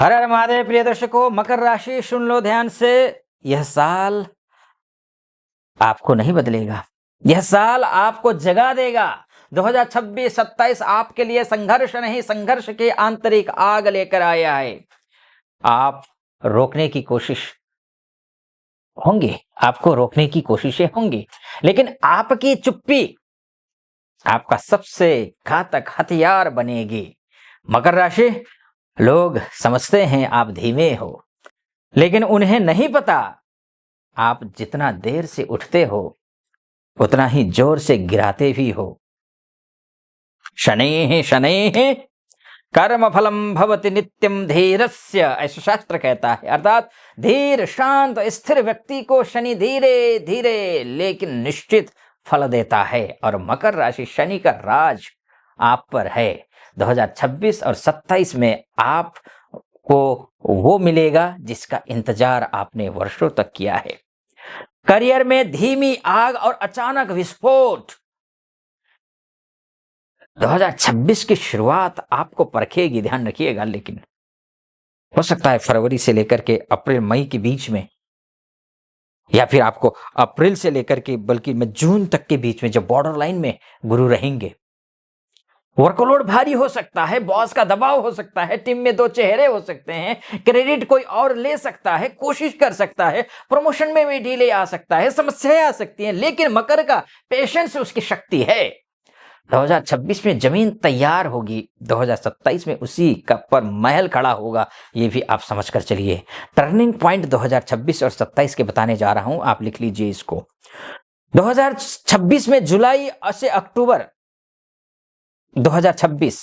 हर हर महादेव। प्रिय दर्शकों, मकर राशि सुन लो ध्यान से। यह साल आपको नहीं बदलेगा, यह साल आपको जगा देगा। 2026-27 आपके लिए संघर्ष नहीं, संघर्ष की आंतरिक आग लेकर आया है। आप रोकने की कोशिश होंगी, आपको रोकने की कोशिशें होंगी, लेकिन आपकी चुप्पी आपका सबसे घातक हथियार बनेगी। मकर राशि, लोग समझते हैं आप धीमे हो, लेकिन उन्हें नहीं पता आप जितना देर से उठते हो उतना ही जोर से गिराते भी हो। शनैः शनैः कर्म फलम भवति नित्यम धीरस्य, ऐसा शास्त्र कहता है। अर्थात धीर शांत स्थिर व्यक्ति को शनि धीरे धीरे लेकिन निश्चित फल देता है। और मकर राशि, शनि का राज आप पर है। 2026 और 27 में आपको वो मिलेगा जिसका इंतजार आपने वर्षों तक किया है। करियर में धीमी आग और अचानक विस्फोट। 2026 की शुरुआत आपको परखेगी, ध्यान रखिएगा। लेकिन हो सकता है फरवरी से लेकर के अप्रैल मई के बीच में, या फिर आपको अप्रैल से लेकर के बल्कि मैं जून तक के बीच में, जब बॉर्डर लाइन में गुरु रहेंगे, वर्कलोड भारी हो सकता है, बॉस का दबाव हो सकता है, टीम में दो चेहरे हो सकते हैं, क्रेडिट कोई और ले सकता है, कोशिश कर सकता है, प्रमोशन में भी डिले आ सकता है, समस्याएं आ सकती हैं। लेकिन मकर का पेशेंस उसकी शक्ति है। 2026 में जमीन तैयार होगी, 2027 में उसी का पर महल खड़ा होगा। ये भी आप समझकर चलिए। टर्निंग पॉइंट 2026 और 27 के बताने जा रहा हूं, आप लिख लीजिए इसको। 2026 में जुलाई से अक्टूबर 2026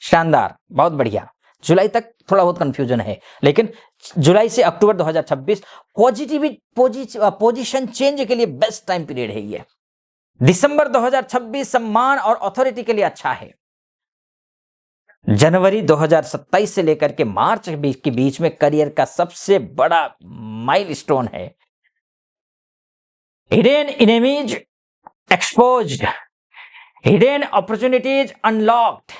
शानदार, बहुत बढ़िया। जुलाई तक थोड़ा बहुत कंफ्यूजन है, लेकिन जुलाई से अक्टूबर 2026 पोजीशन चेंज के लिए बेस्ट टाइम पीरियड है ये। दिसंबर 2026 सम्मान और अथॉरिटी के लिए अच्छा है। जनवरी 2027 से लेकर के मार्च के बीच में करियर का सबसे बड़ा माइलस्टोन है। Hidden enemies exposed, hidden opportunities unlocked.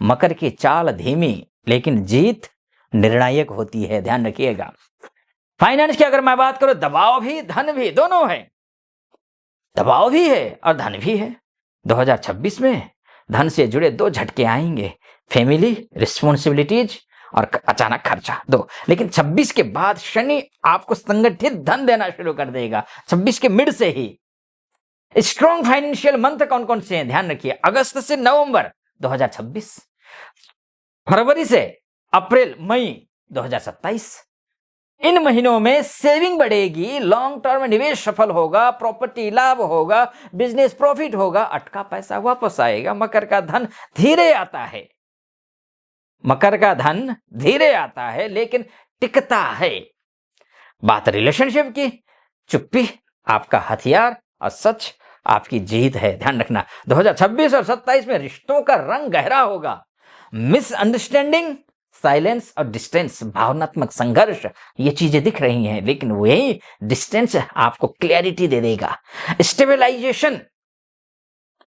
मकर की चाल धीमी लेकिन जीत निर्णायक होती है, ध्यान रखिएगा। फाइनेंस की अगर मैं बात करूं, दबाव भी धन भी दोनों है। दबाव भी है और धन भी है। 2026 में धन से जुड़े दो झटके आएंगे, फैमिली रिस्पॉन्सिबिलिटीज और अचानक खर्चा दो। लेकिन 26 के बाद शनि आपको संगठित धन देना शुरू कर देगा। 26 के मिड से ही स्ट्रॉन्ग फाइनेंशियल मंथ कौन कौन से हैं, ध्यान रखिए। अगस्त से नवंबर 2026, फरवरी से अप्रैल मई 2027। इन महीनों में सेविंग बढ़ेगी, लॉन्ग टर्म निवेश सफल होगा, प्रॉपर्टी लाभ होगा, बिजनेस प्रॉफिट होगा, अटका पैसा वापस आएगा। मकर का धन धीरे आता है, मकर का धन धीरे आता है लेकिन टिकता है। बात रिलेशनशिप की, चुप्पी आपका हथियार और सच आपकी जीत है, ध्यान रखना। 2026 और 27 में रिश्तों का रंग गहरा होगा। मिसअंडरस्टैंडिंग, साइलेंस और डिस्टेंस, भावनात्मक संघर्ष, ये चीजें दिख रही हैं, लेकिन वही डिस्टेंस आपको क्लैरिटी दे देगा। स्टेबलाइजेशन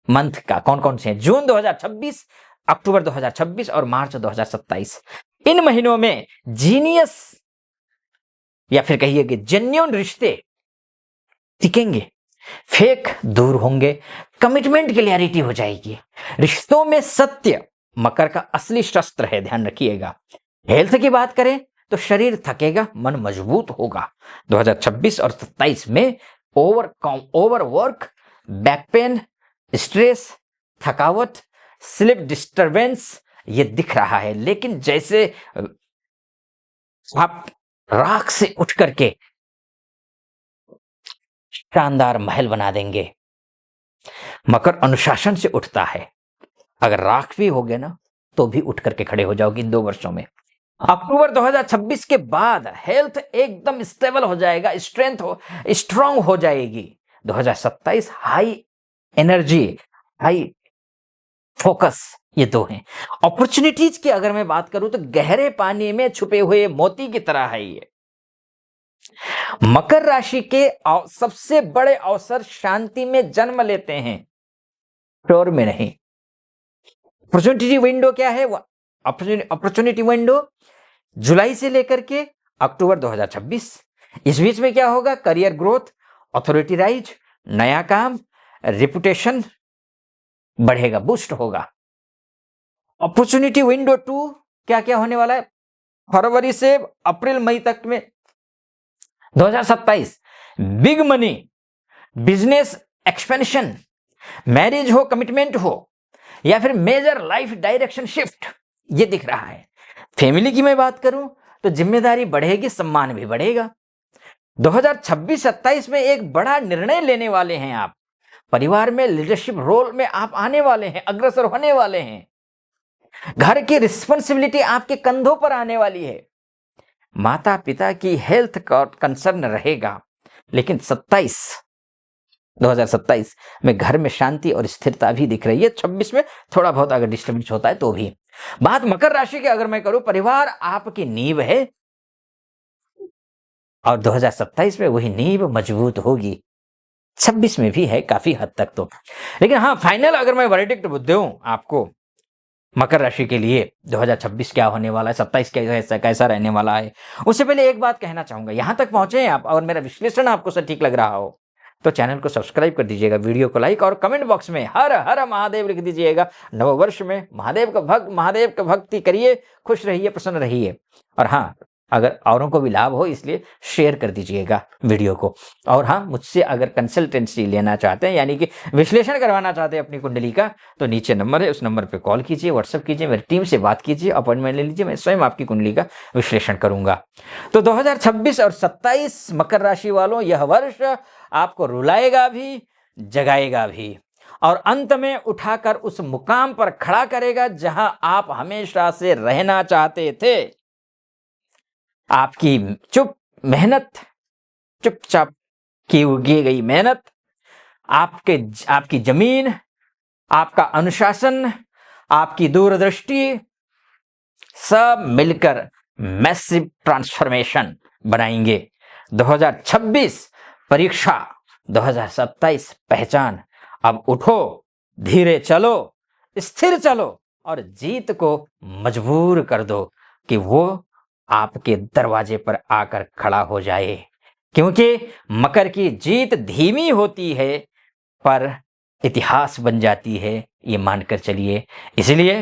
मंथ का कौन कौन से हैं? जून 2026, अक्टूबर 2026 और मार्च 2027। इन महीनों में जीनियस या फिर कहिए कि जेन्युइन रिश्ते टिकेंगे, फेक दूर होंगे, कमिटमेंट क्लैरिटी हो जाएगी। रिश्तों में सत्य मकर का असली शस्त्र है, ध्यान रखिएगा। हेल्थ की बात करें तो शरीर थकेगा, मन मजबूत होगा। 2026 और 27 में ओवरवर्क, बैक पेन, स्ट्रेस, थकावट, स्लीप डिस्टरबेंस ये दिख रहा है। लेकिन जैसे आप राख से उठ करके शानदार महल बना देंगे। मकर अनुशासन से उठता है, अगर राख भी हो गए ना तो भी उठ करके खड़े हो जाओगे इन 2 वर्षों में। अक्टूबर 2026 के बाद हेल्थ एकदम स्टेबल हो जाएगा, स्ट्रांग हो जाएगी। 2027 हाई एनर्जी, हाई फोकस, ये दो हैं। अपॉर्चुनिटीज की अगर मैं बात करूं तो गहरे पानी में छुपे हुए मोती की तरह है ये। मकर राशि के सबसे बड़े अवसर शांति में जन्म लेते हैं, शोर में नहीं। अपॉर्चुनिटी विंडो क्या है? अपॉर्चुनिटी विंडो जुलाई से लेकर के अक्टूबर 2026। इस बीच में क्या होगा? करियर ग्रोथ, अथॉरिटी राइज, नया काम, रिपुटेशन बढ़ेगा, बूस्ट होगा। अपॉर्चुनिटी विंडो 2 क्या क्या होने वाला है? फरवरी से अप्रैल मई तक में 2027 big money, business expansion, marriage हो, कमिटमेंट हो, या फिर मेजर लाइफ डायरेक्शन शिफ्ट, ये दिख रहा है। फैमिली की मैं बात करूं तो जिम्मेदारी बढ़ेगी, सम्मान भी बढ़ेगा। 2026-27 में एक बड़ा निर्णय लेने वाले हैं आप। परिवार में लीडरशिप रोल में आप आने वाले हैं, अग्रसर होने वाले हैं। घर की रिस्पॉन्सिबिलिटी आपके कंधों पर आने वाली है। माता पिता की हेल्थ का कंसर्न रहेगा, लेकिन 2027 में घर में शांति और स्थिरता भी दिख रही है। 26 में थोड़ा बहुत अगर डिस्टर्बेंस होता है तो भी। बात मकर राशि की अगर मैं करूं, परिवार आपकी नींव है और 2027 में वही नींव मजबूत होगी। 26 में भी है काफी हद तक तो। लेकिन हाँ, फाइनल अगर मैं वर्डिक्ट दूं आपको मकर राशि के लिए 2026 क्या होने वाला है, 27 कैसा रहने वाला है, उससे पहले एक बात कहना चाहूंगा। यहां तक पहुंचे हैं आप और मेरा विश्लेषण आपको सटीक लग रहा हो तो चैनल को सब्सक्राइब कर दीजिएगा, वीडियो को लाइक और कमेंट बॉक्स में हर हर महादेव लिख दीजिएगा। नववर्ष में महादेव का भक्ति करिए, खुश रहिए, प्रसन्न रहिए। और हाँ, अगर औरों को भी लाभ हो इसलिए शेयर कर दीजिएगा वीडियो को। और हाँ, मुझसे अगर कंसल्टेंसी लेना चाहते हैं, यानी कि विश्लेषण करवाना चाहते हैं अपनी कुंडली का, तो नीचे नंबर है, उस नंबर पे कॉल कीजिए, व्हाट्सएप कीजिए, मेरी टीम से बात कीजिए, अपॉइंटमेंट ले लीजिए, मैं स्वयं आपकी कुंडली का विश्लेषण करूंगा। तो 2026 और 27 मकर राशि वालों, यह वर्ष आपको रुलाएगा भी, जगाएगा भी, और अंत में उठाकर उस मुकाम पर खड़ा करेगा जहां आप हमेशा से रहना चाहते थे। आपकी चुपचाप की गई मेहनत, आपकी जमीन, आपका अनुशासन, आपकी दूरदृष्टि, सब मिलकर मैसिव ट्रांसफॉर्मेशन बनाएंगे। 2026 परीक्षा, 2027 पहचान। अब उठो, धीरे चलो, स्थिर चलो और जीत को मजबूर कर दो कि वो आपके दरवाजे पर आकर खड़ा हो जाए। क्योंकि मकर की जीत धीमी होती है पर इतिहास बन जाती है, ये मानकर चलिए। इसलिए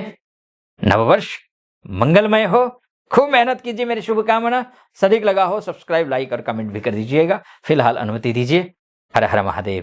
नववर्ष मंगलमय हो, खूब मेहनत कीजिए, मेरी शुभकामना। सटीक लगा हो सब्सक्राइब, लाइक और कमेंट भी कर दीजिएगा। फिलहाल अनुमति दीजिए। हर हर महादेव।